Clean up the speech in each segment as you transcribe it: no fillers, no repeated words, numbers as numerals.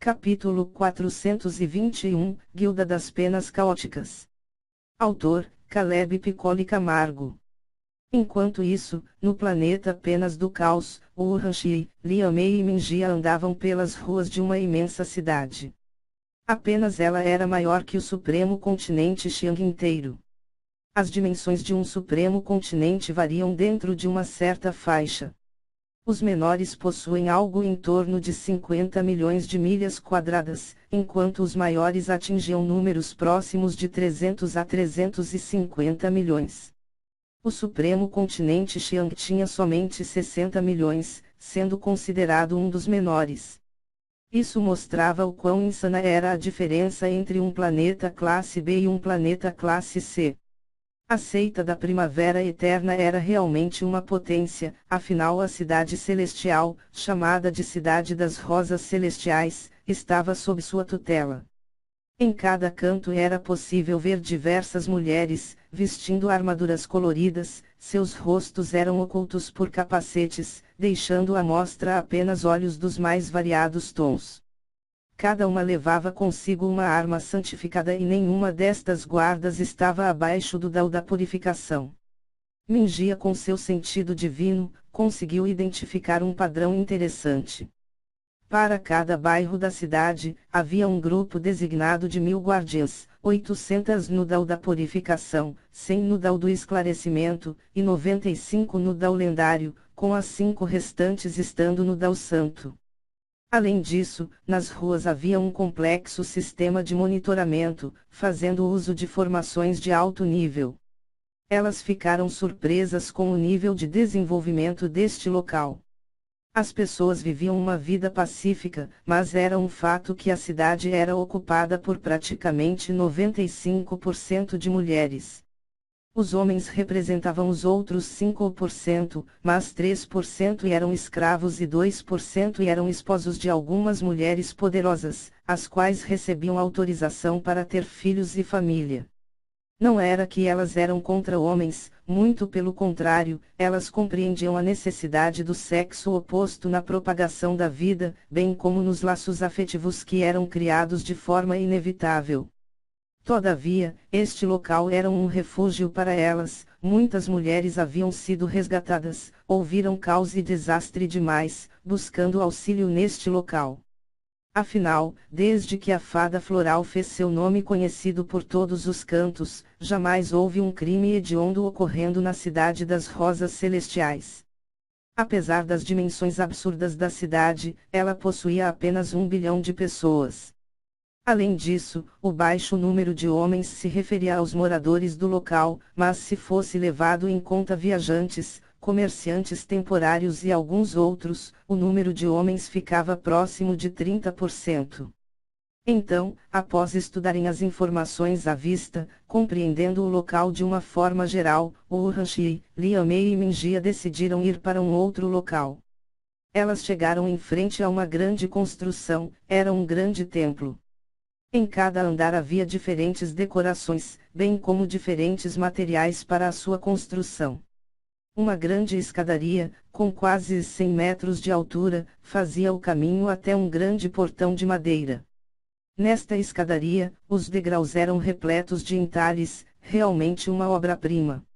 Capítulo 421, Guilda das Penas Caóticas. Autor, Caleb Piccoli Camargo. Enquanto isso, no planeta Penas do Caos, Urhanshi, Liamei e Mingia andavam pelas ruas de uma imensa cidade. Apenas ela era maior que o supremo continente Xiang inteiro. As dimensões de um supremo continente variam dentro de uma certa faixa. Os menores possuem algo em torno de 50 milhões de milhas quadradas, enquanto os maiores atingiam números próximos de 300 a 350 milhões. O supremo continente Xiang tinha somente 60 milhões, sendo considerado um dos menores. Isso mostrava o quão insana era a diferença entre um planeta classe B e um planeta classe C. A seita da Primavera Eterna era realmente uma potência, afinal a Cidade Celestial, chamada de Cidade das Rosas Celestiais, estava sob sua tutela. Em cada canto era possível ver diversas mulheres, vestindo armaduras coloridas, seus rostos eram ocultos por capacetes, deixando à mostra apenas olhos dos mais variados tons. Cada uma levava consigo uma arma santificada e nenhuma destas guardas estava abaixo do véu da purificação. Mingia, com seu sentido divino, conseguiu identificar um padrão interessante. Para cada bairro da cidade, havia um grupo designado de 1000 guardiãs, 800 no véu da purificação, 100 no véu do esclarecimento, e 95 no véu lendário, com as 5 restantes estando no véu santo. Além disso, nas ruas havia um complexo sistema de monitoramento, fazendo uso de formações de alto nível. Elas ficaram surpresas com o nível de desenvolvimento deste local. As pessoas viviam uma vida pacífica, mas era um fato que a cidade era ocupada por praticamente 95% de mulheres. Os homens representavam os outros 5%, mas 3% eram escravos e 2% eram esposos de algumas mulheres poderosas, as quais recebiam autorização para ter filhos e família. Não era que elas eram contra homens, muito pelo contrário, elas compreendiam a necessidade do sexo oposto na propagação da vida, bem como nos laços afetivos que eram criados de forma inevitável. Todavia, este local era um refúgio para elas, muitas mulheres haviam sido resgatadas, ouviram caos e desastre demais, buscando auxílio neste local. Afinal, desde que a fada floral fez seu nome conhecido por todos os cantos, jamais houve um crime hediondo ocorrendo na Cidade das Rosas Celestiais. Apesar das dimensões absurdas da cidade, ela possuía apenas 1 bilhão de pessoas. Além disso, o baixo número de homens se referia aos moradores do local, mas se fosse levado em conta viajantes, comerciantes temporários e alguns outros, o número de homens ficava próximo de 30%. Então, após estudarem as informações à vista, compreendendo o local de uma forma geral, Urhanshi, Liamei e Mingia decidiram ir para um outro local. Elas chegaram em frente a uma grande construção, era um grande templo. Em cada andar havia diferentes decorações, bem como diferentes materiais para a sua construção. Uma grande escadaria, com quase 100 metros de altura, fazia o caminho até um grande portão de madeira. Nesta escadaria, os degraus eram repletos de entalhes, realmente uma obra-prima.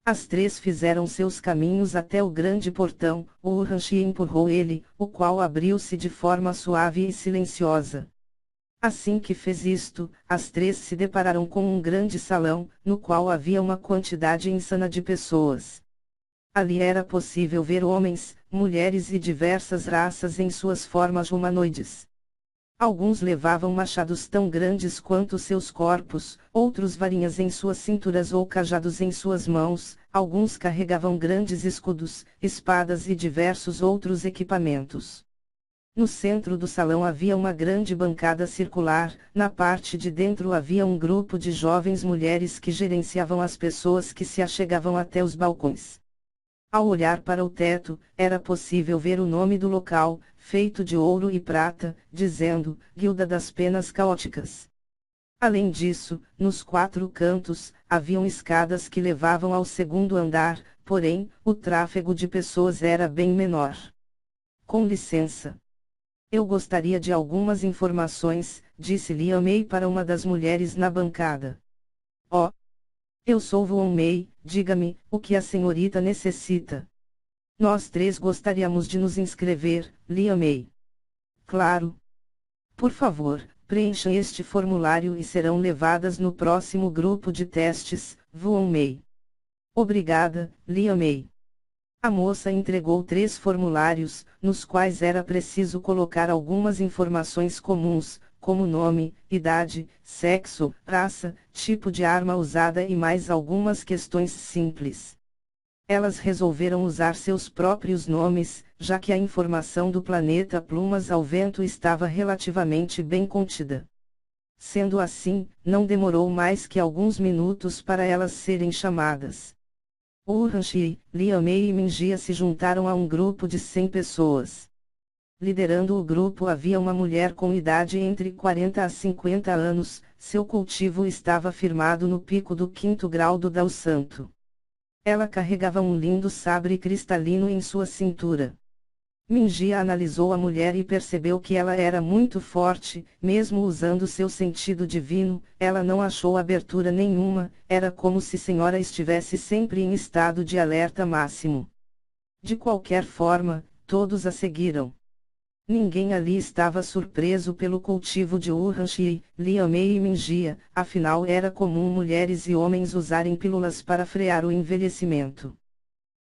As 3 fizeram seus caminhos até o grande portão, Urhanshi empurrou ele, o qual abriu-se de forma suave e silenciosa. Assim que fez isto, as 3 se depararam com um grande salão, no qual havia uma quantidade insana de pessoas. Ali era possível ver homens, mulheres e diversas raças em suas formas humanoides. Alguns levavam machados tão grandes quanto seus corpos, outros varinhas em suas cinturas ou cajados em suas mãos, alguns carregavam grandes escudos, espadas e diversos outros equipamentos. No centro do salão havia uma grande bancada circular, na parte de dentro havia um grupo de jovens mulheres que gerenciavam as pessoas que se achegavam até os balcões. Ao olhar para o teto, era possível ver o nome do local, feito de ouro e prata, dizendo, Guilda das Penas Caóticas. Além disso, nos 4 cantos, haviam escadas que levavam ao segundo andar, porém, o tráfego de pessoas era bem menor. Com licença. Eu gostaria de algumas informações, disse Liam May para uma das mulheres na bancada. Oh! Eu sou Vuon May, diga-me, o que a senhorita necessita? Nós três gostaríamos de nos inscrever, Liam May. Claro. Por favor, preencha este formulário e serão levadas no próximo grupo de testes, Vuon May. Obrigada, Liam May. A moça entregou 3 formulários, nos quais era preciso colocar algumas informações comuns, como nome, idade, sexo, raça, tipo de arma usada e mais algumas questões simples. Elas resolveram usar seus próprios nomes, já que a informação do planeta Plumas ao Vento estava relativamente bem contida. Sendo assim, não demorou mais que alguns minutos para elas serem chamadas. Urhanshi, Liam May e Minjia se juntaram a um grupo de 100 pessoas. Liderando o grupo havia uma mulher com idade entre 40 a 50 anos, seu cultivo estava firmado no pico do 5º grau do Dao Santo. Ela carregava um lindo sabre cristalino em sua cintura. Minjia analisou a mulher e percebeu que ela era muito forte, mesmo usando seu sentido divino, ela não achou abertura nenhuma, era como se a senhora estivesse sempre em estado de alerta máximo. De qualquer forma, todos a seguiram. Ninguém ali estava surpreso pelo cultivo de Urhanshi, Liam May e Minjia, afinal era comum mulheres e homens usarem pílulas para frear o envelhecimento.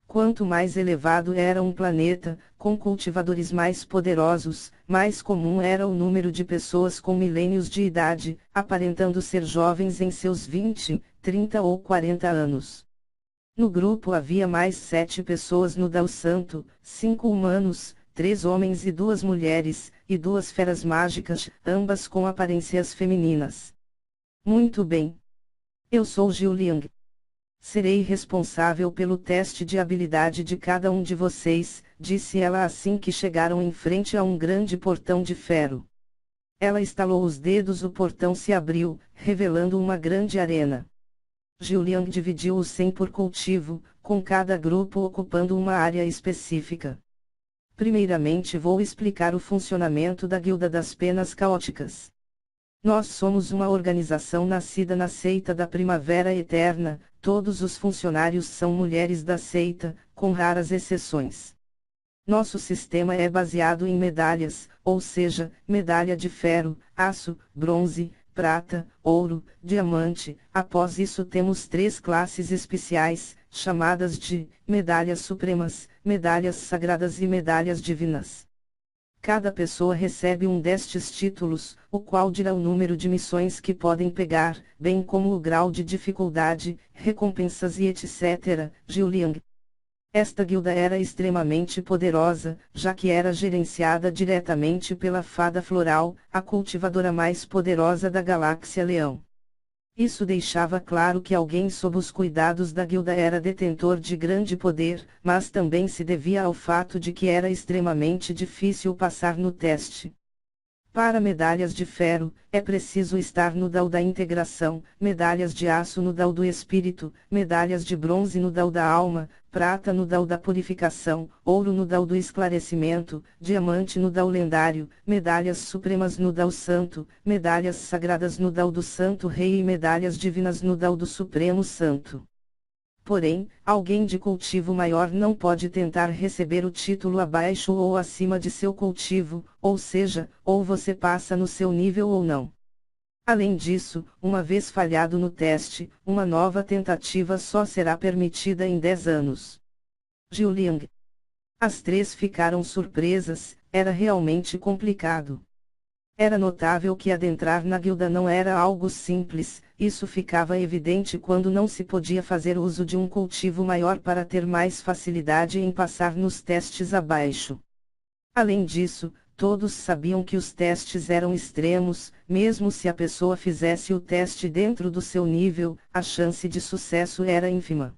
Quanto mais elevado era um planeta, com cultivadores mais poderosos, mais comum era o número de pessoas com milênios de idade, aparentando ser jovens em seus 20, 30 ou 40 anos. No grupo havia mais 7 pessoas no Dao Santo, 5 humanos, 3 homens e 2 mulheres, e 2 feras mágicas, ambas com aparências femininas. Muito bem. Eu sou Jiu Liang. Serei responsável pelo teste de habilidade de cada um de vocês, disse ela assim que chegaram em frente a um grande portão de ferro. Ela estalou os dedos, o portão se abriu, revelando uma grande arena. Liang dividiu os 100 por cultivo, com cada grupo ocupando uma área específica. Primeiramente vou explicar o funcionamento da Guilda das Penas Caóticas. Nós somos uma organização nascida na seita da Primavera Eterna, todos os funcionários são mulheres da seita, com raras exceções. Nosso sistema é baseado em medalhas, ou seja, medalha de ferro, aço, bronze, prata, ouro, diamante. Após isso temos 3 classes especiais, chamadas de medalhas supremas, medalhas sagradas e medalhas divinas. Cada pessoa recebe um destes títulos, o qual dirá o número de missões que podem pegar, bem como o grau de dificuldade, recompensas e etc. Liang. Esta guilda era extremamente poderosa, já que era gerenciada diretamente pela Fada Floral, a cultivadora mais poderosa da Galáxia Leão. Isso deixava claro que alguém sob os cuidados da guilda era detentor de grande poder, mas também se devia ao fato de que era extremamente difícil passar no teste. Para medalhas de ferro, é preciso estar no Dao da Integração, medalhas de aço no Dao do Espírito, medalhas de bronze no Dao da Alma, prata no Dao da Purificação, ouro no Dao do Esclarecimento, diamante no Dao Lendário, medalhas supremas no Dao Santo, medalhas sagradas no Dao do Santo Rei e medalhas divinas no Dao do Supremo Santo. Porém, alguém de cultivo maior não pode tentar receber o título abaixo ou acima de seu cultivo, ou seja, ou você passa no seu nível ou não. Além disso, uma vez falhado no teste, uma nova tentativa só será permitida em 10 anos. Liang. As 3 ficaram surpresas, era realmente complicado. Era notável que adentrar na guilda não era algo simples, isso ficava evidente quando não se podia fazer uso de um cultivo maior para ter mais facilidade em passar nos testes abaixo. Além disso, todos sabiam que os testes eram extremos, mesmo se a pessoa fizesse o teste dentro do seu nível, a chance de sucesso era ínfima.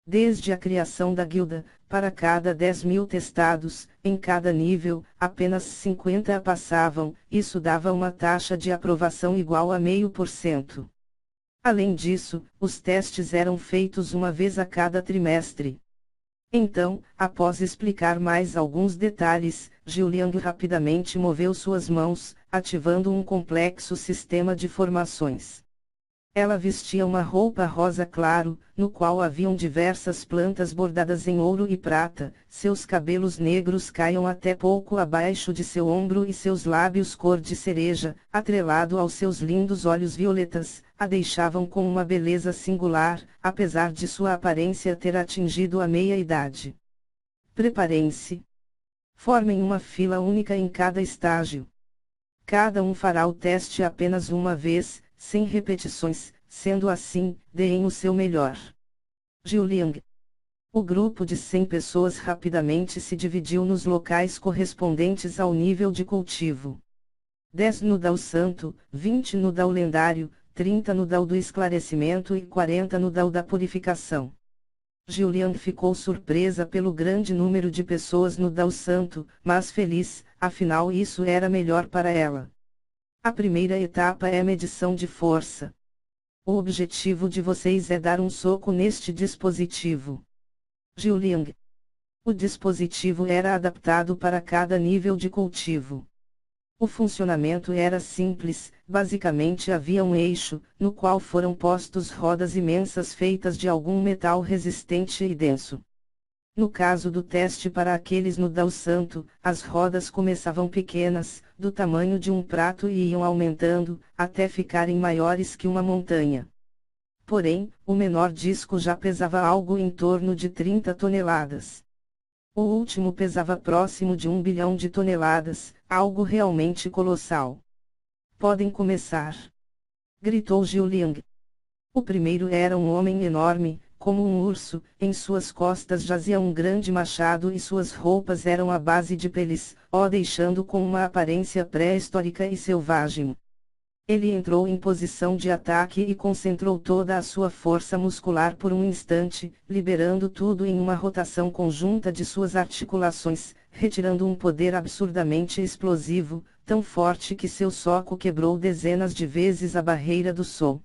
Desde a criação da guilda, para cada 10.000 testados, em cada nível, apenas 50 passavam, isso dava uma taxa de aprovação igual a 0,5%. Além disso, os testes eram feitos uma vez a cada trimestre. Então, após explicar mais alguns detalhes, Jiuliang rapidamente moveu suas mãos, ativando um complexo sistema de formações. Ela vestia uma roupa rosa claro, no qual haviam diversas plantas bordadas em ouro e prata, seus cabelos negros caíam até pouco abaixo de seu ombro e seus lábios cor de cereja, atrelado aos seus lindos olhos violetas, a deixavam com uma beleza singular, apesar de sua aparência ter atingido a meia-idade. Preparem-se. Formem uma fila única em cada estágio. Cada um fará o teste apenas uma vez, sem repetições, sendo assim, deem o seu melhor. Jiuliang. O grupo de 100 pessoas rapidamente se dividiu nos locais correspondentes ao nível de cultivo. 10 no Dao Santo, 20 no Dao Lendário, 30 no Dao do Esclarecimento e 40 no Dao da Purificação. Jiuliang ficou surpresa pelo grande número de pessoas no Dao Santo, mas feliz, afinal isso era melhor para ela. A primeira etapa é medição de força. O objetivo de vocês é dar um soco neste dispositivo. Jiuliang. O dispositivo era adaptado para cada nível de cultivo. O funcionamento era simples, basicamente havia um eixo, no qual foram postos rodas imensas feitas de algum metal resistente e denso. No caso do teste para aqueles no Dao Santo, as rodas começavam pequenas, do tamanho de um prato e iam aumentando, até ficarem maiores que uma montanha. Porém, o menor disco já pesava algo em torno de 30 toneladas. O último pesava próximo de 1 bilhão de toneladas, algo realmente colossal. Podem começar! Gritou Jiuliang. O primeiro era um homem enorme, como um urso, em suas costas jazia um grande machado e suas roupas eram à base de peles, deixando com uma aparência pré-histórica e selvagem. Ele entrou em posição de ataque e concentrou toda a sua força muscular por um instante, liberando tudo em uma rotação conjunta de suas articulações, retirando um poder absurdamente explosivo, tão forte que seu soco quebrou dezenas de vezes a barreira do som.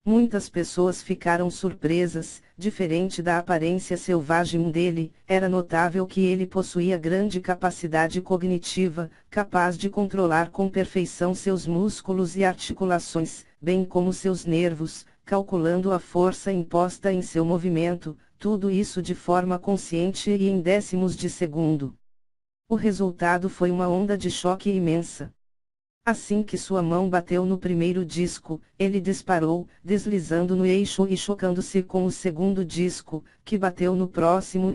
Muitas pessoas ficaram surpresas, diferente da aparência selvagem dele, era notável que ele possuía grande capacidade cognitiva, capaz de controlar com perfeição seus músculos e articulações, bem como seus nervos, calculando a força imposta em seu movimento, tudo isso de forma consciente e em décimos de segundo. O resultado foi uma onda de choque imensa. Assim que sua mão bateu no primeiro disco, ele disparou, deslizando no eixo e chocando-se com o segundo disco, que bateu no próximo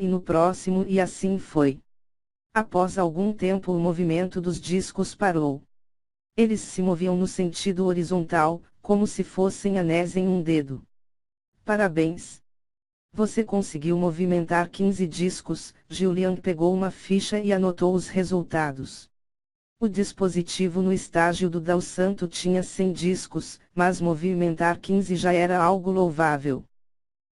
e assim foi. Após algum tempo o movimento dos discos parou. Eles se moviam no sentido horizontal, como se fossem anéis em um dedo. Parabéns! Você conseguiu movimentar 15 discos. Jiuliang pegou uma ficha e anotou os resultados. O dispositivo no estágio do Dao Santo tinha 100 discos, mas movimentar 15 já era algo louvável.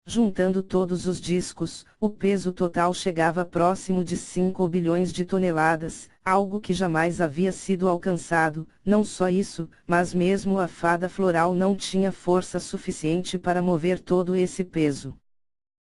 Juntando todos os discos, o peso total chegava próximo de 5 bilhões de toneladas, algo que jamais havia sido alcançado. Não só isso, mas mesmo a fada floral não tinha força suficiente para mover todo esse peso.